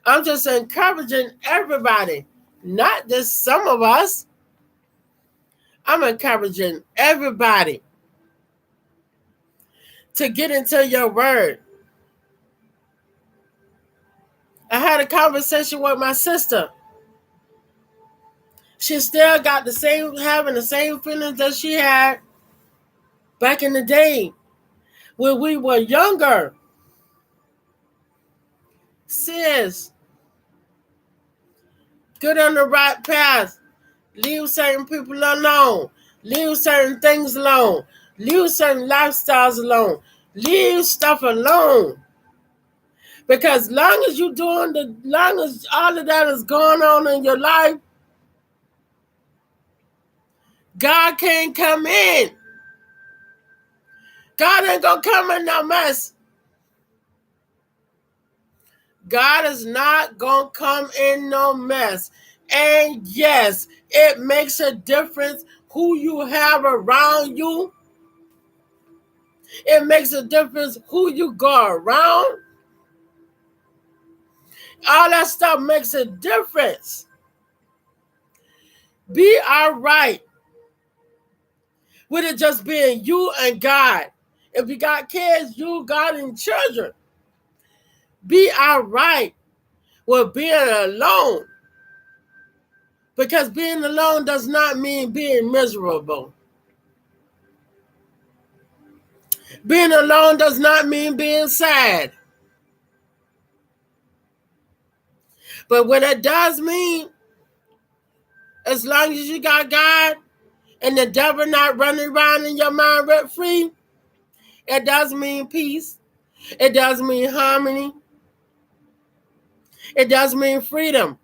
I'm just encouraging everybody, not just some of us. I'm encouraging everybody to get into your word. I had a conversation with my sister. She still got having the same feelings that she had back in the day when we were younger. Sis, get on the right path. Leave certain people alone. Leave certain things alone. Leave certain lifestyles alone. Leave stuff alone. Because long as long as all of that is going on in your life, God can't come in. God ain't gonna come in no mess. God is not gonna come in no mess. And yes, it makes a difference who you have around you. It makes a difference who you go around. All that stuff makes a difference. Be all right with it just being you and God. If you got kids, you, God, and children. Be all right with being alone. Because being alone does not mean being miserable. Being alone does not mean being sad. But what it does mean, as long as you got God and the devil not running around in your mind rent free, it does mean peace. It does mean harmony. It does mean freedom.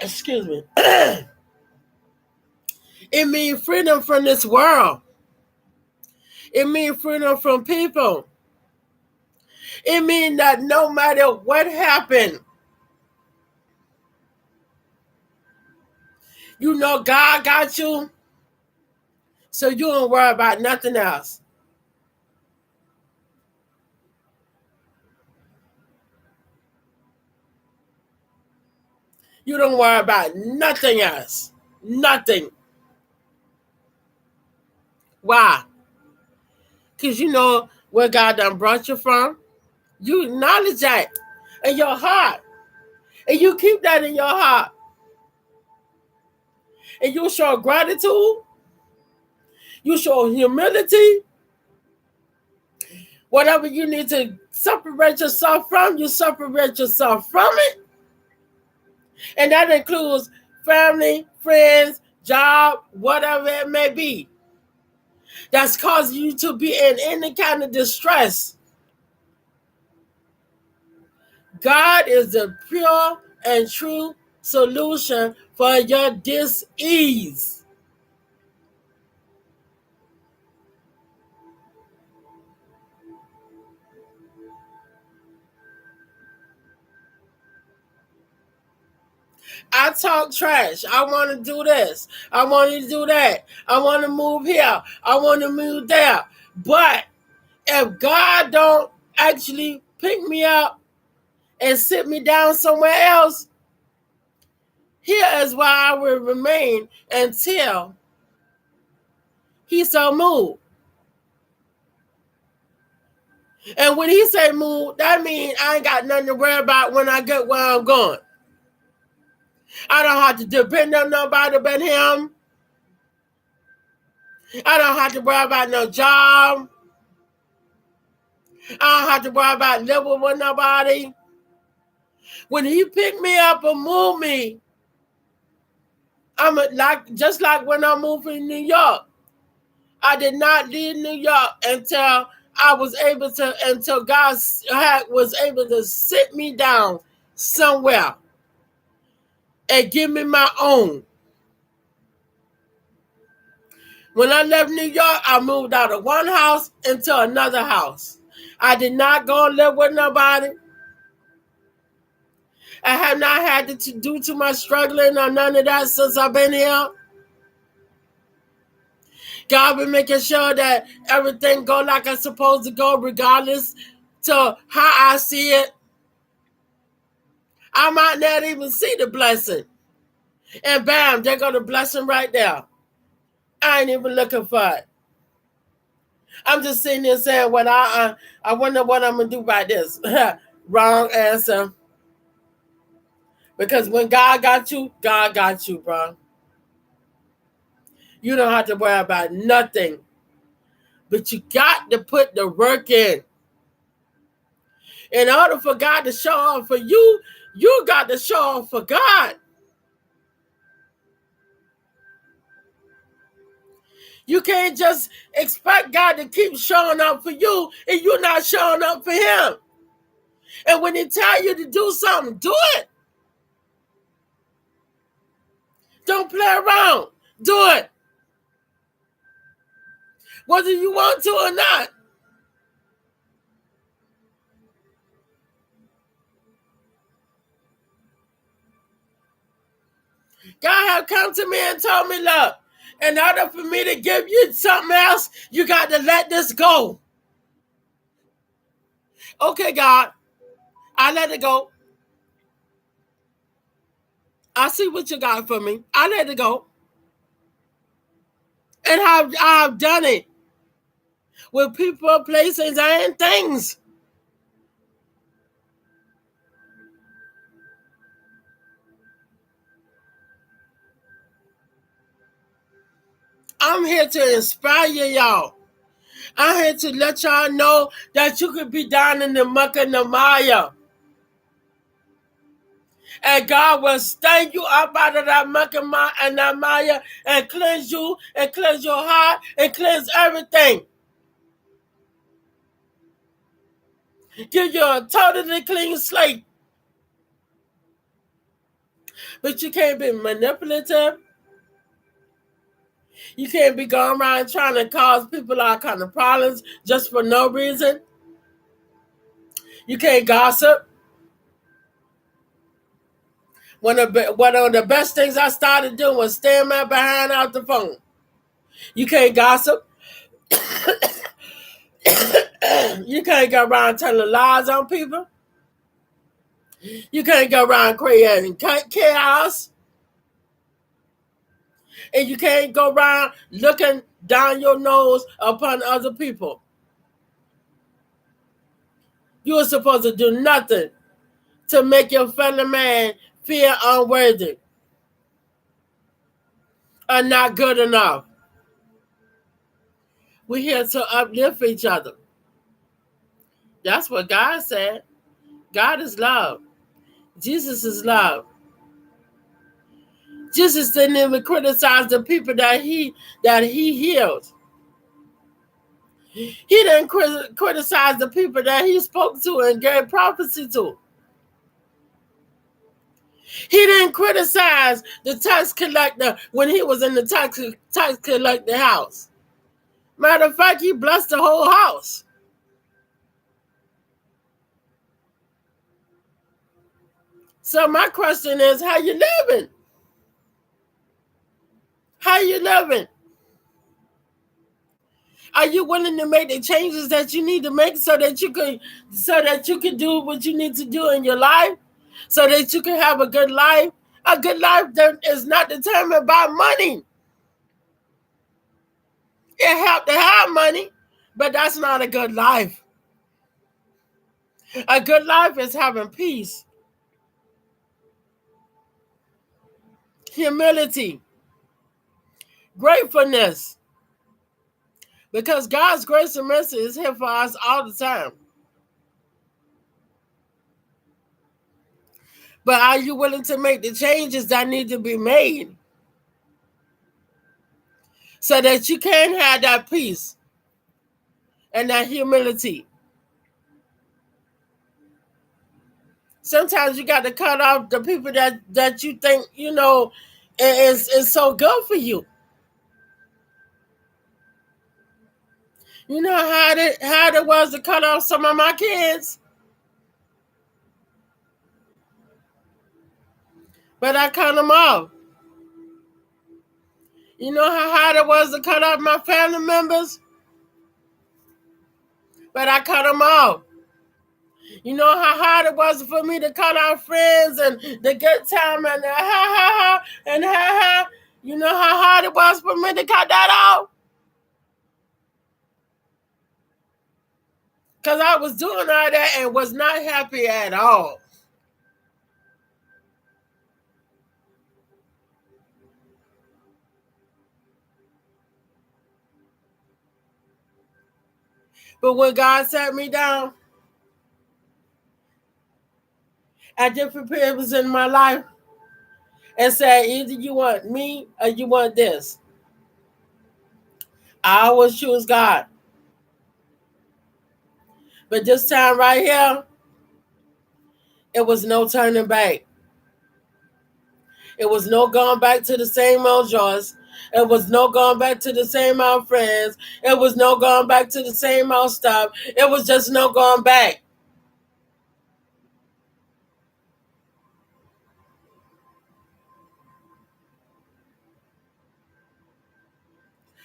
Excuse me. It means freedom from this world. It means freedom from people. It means that no matter what happened, you know God got you, so you don't worry about nothing else. You don't worry about nothing else. Nothing. Why? Because you know where God done brought you from. You acknowledge that in your heart. And you keep that in your heart. And you show gratitude. You show humility. Whatever you need to separate yourself from, you separate yourself from it. And that includes family, friends, job, whatever it may be. That's causing you to be in any kind of distress. God is the pure and true solution for your dis-ease. I talk trash. I want to do this. I want to do that. I want to move here. I want to move there. But if God don't actually pick me up and sit me down somewhere else, here is where I will remain until he so move. And when he say move, that means I ain't got nothing to worry about when I get where I'm going. I don't have to depend on nobody but him. I don't have to worry about no job. I don't have to worry about living with nobody. When he picked me up and moved me, just like when I moved to New York. I did not leave New York until God was able to sit me down somewhere and give me my own. When I left New York, I moved out of one house into another house. I did not go and live with nobody. I have not had to do too much struggling or none of that since I've been here. God been making sure that everything go like it's supposed to go, regardless to how I see it. I might not even see the blessing. And bam, there go the blessing right there. I ain't even looking for it. I'm just sitting there saying, "What I wonder what I'm gonna do about this." Wrong answer. Because when God got you, bro. You don't have to worry about nothing. But you got to put the work in. In order for God to show up for you, you got to show up for God. You can't just expect God to keep showing up for you and you're not showing up for him. And when he tell you to do something, do it. Don't play around. Do it. Whether you want to or not. God have come to me and told me, look, in order for me to give you something else, you got to let this go. Okay, God, I let it go. I see what you got for me. I let it go. And I've done it with people, places, and things. I'm here to inspire y'all. I'm here to let y'all know that you could be down in the muck and the mire. And God will stand you up out of that muck and that mire and cleanse you and cleanse your heart and cleanse everything. Give you a totally clean slate. But you can't be manipulative. You can't be going around trying to cause people all kind of problems just for no reason. You can't gossip. One of the best things I started doing was staying my behind out the phone. You can't gossip. You can't go around telling lies on people. You can't go around creating chaos. And you can't go around looking down your nose upon other people. You are supposed to do nothing to make your fellow man feel unworthy or not good enough. We're here to uplift each other. That's what God said. God is love. Jesus is love. Jesus didn't even criticize the people that he healed. He didn't criticize the people that he spoke to and gave prophecy to. He didn't criticize the tax collector when he was in the tax collector house. Matter of fact, he blessed the whole house. So my question is, how you living? How you living? Are you willing to make the changes that you need to make so that you can do what you need to do in your life, so that you can have a good life? A good life that is not determined by money. It helps to have money, but that's not a good life. A good life is having peace, humility, gratefulness, because God's grace and mercy is here for us all the time. But are you willing to make the changes that need to be made so that you can have that peace and that humility? Sometimes you got to cut off the people that you think, is so good for you. You know how it was to cut off some of my kids? But I cut them off. You know how hard it was to cut off my family members? But I cut them off. You know how hard it was for me to cut off friends and the good time and the ha ha ha and ha ha. You know how hard it was for me to cut that off? Because I was doing all that and was not happy at all. But when God sat me down at different periods in my life and said, either you want me or you want this, I always choose God. But this time right here, it was no turning back. It was no going back to the same old joys. It was no going back to the same old friends. It was no going back to the same old stuff. It was just no going back.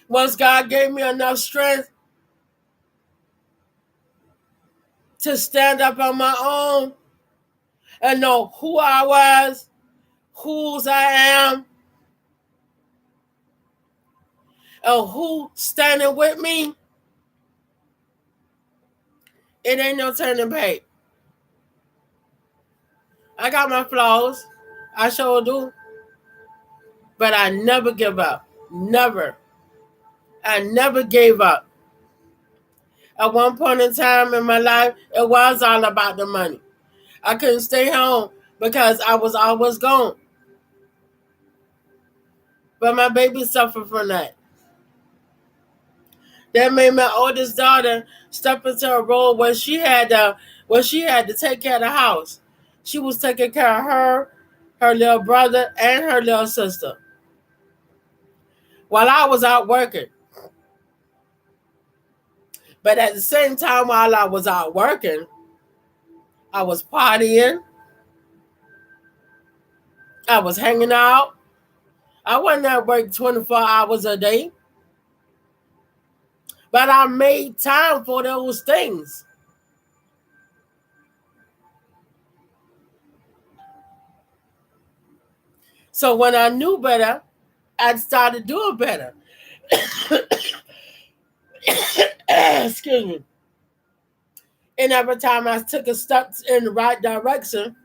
Once God gave me enough strength to stand up on my own and know who I was, whose I am or who standing with me, it ain't no turning back. I got my flaws. I sure do. But I never give up. Never. I never gave up. At one point in time in my life, it was all about the money. I couldn't stay home because I was always gone. But my baby suffered from that. That made my oldest daughter step into a role where she had to take care of the house. She was taking care of her little brother, and her little sister while I was out working. But at the same time, while I was out working, I was partying. I was hanging out. I wasn't at work 24 hours a day. But I made time for those things. So when I knew better, I started doing better. Excuse me. And every time I took a step in the right direction,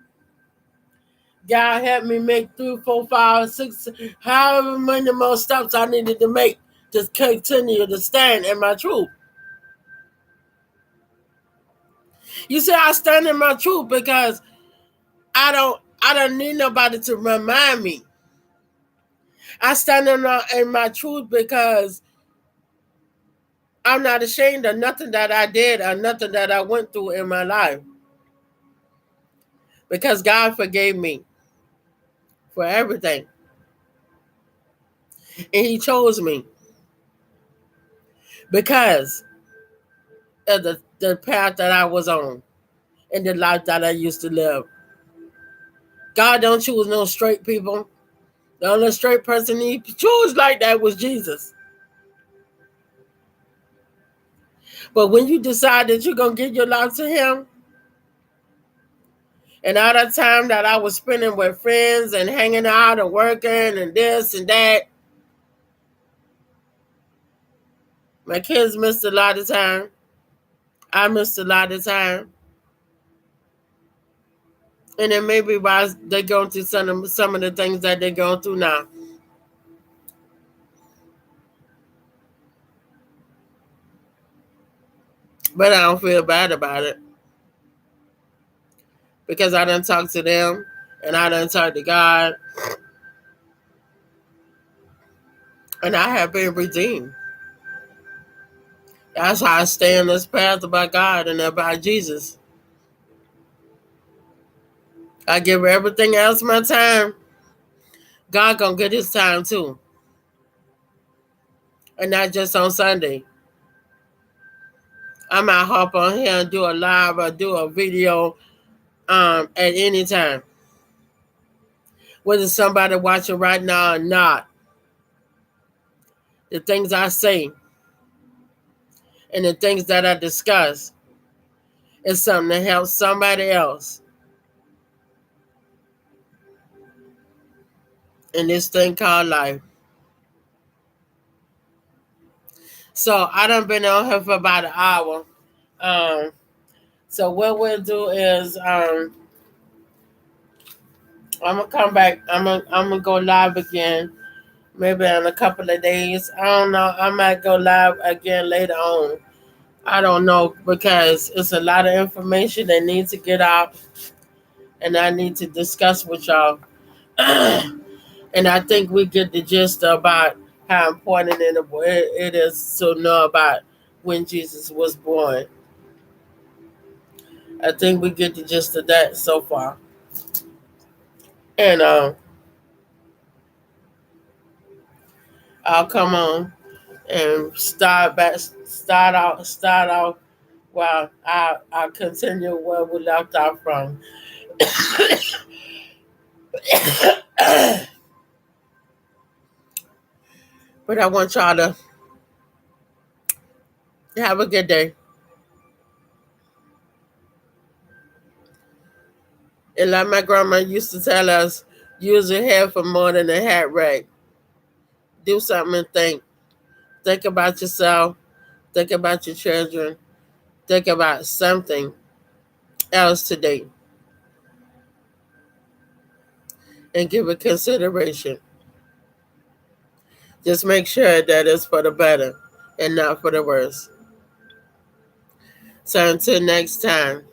God helped me make 3, 4, 5, 6, however many more steps I needed to make to continue to stand in my truth. You see, I stand in my truth because I don't need nobody to remind me. I stand in my truth because I'm not ashamed of nothing that I did or nothing that I went through in my life. Because God forgave me for everything. And He chose me because of the path that I was on and the life that I used to live. God don't choose no straight people. The only straight person He chose like that was Jesus. But when you decide that you're going to give your life to Him, and all the time that I was spending with friends and hanging out and working and this and that, my kids missed a lot of time. I missed a lot of time. And it may be why they're going through some of the things that they're going through now. But I don't feel bad about it. Because I done talked to them and I done talked to God. And I have been redeemed. That's how I stay on this path about God and about Jesus. I give everything else my time. God gonna get His time too. And not just on Sunday. I might hop on here and do a live or do a video at any time. Whether somebody watching right now or not. The things I say and the things that I discuss is something to help somebody else in this thing called life. So I done been on here for about an hour. So what we'll do is I'm gonna come back. I'm gonna go live again, maybe in a couple of days. I don't know. I might go live again later on. I don't know because it's a lot of information that needs to get out, and I need to discuss with y'all. And I think we get the gist about how important it is to know about when Jesus was born. I think we get the gist of that so far. And I'll come on and start off. Well, I'll continue where we left off from. But I want y'all to have a good day. And like my grandma used to tell us, Use your head for more than a hat rack. Do something and think. Think about yourself. Think about your children. Think about something else today and give it consideration. Just make sure that it's for the better and not for the worse. So until next time,